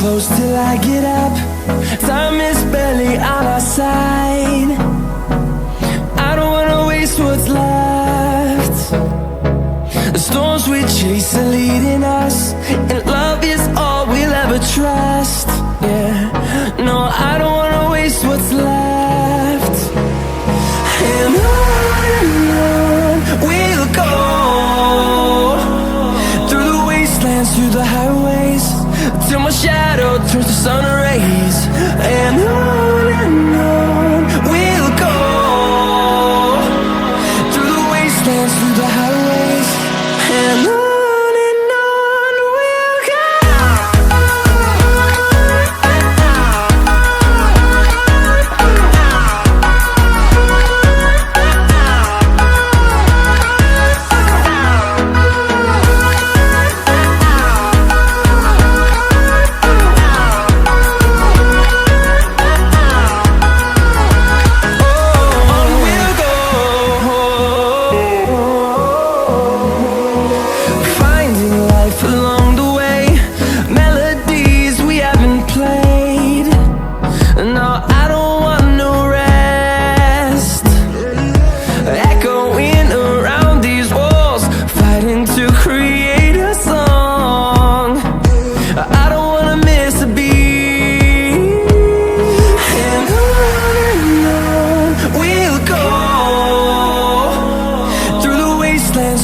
close till I get up. Time is barely on our side. I don't wanna waste what's left. The storms we chase are leading us, and love is all we'll ever trust. Yeah, no, I don't wanna waste what's left. And on we'll go, through the wastelands, through the highways, till my shadow turns to sun rays. And on we'll go, through the wastelands, through the highways, and on we'll go.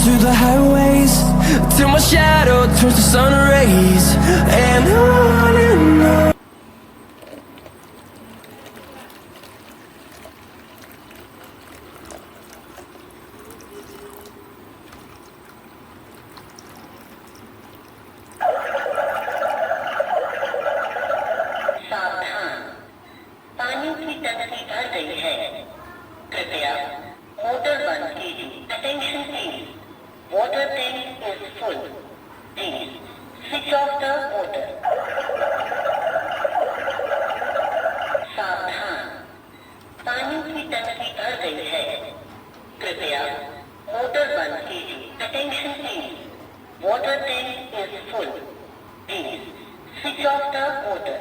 Through the highways, till my shadow turns to sun rays. And on. सावधान, पानी की टंकी भर गई है, कृपया motor बंद कीजिए. Attention please, water tank is full. Please switch off the water. सावधान, पानी की टंकी भर गई है, कृपया मोटर बंद कीजिए. Attention please, water tank is full. Please switch off the water.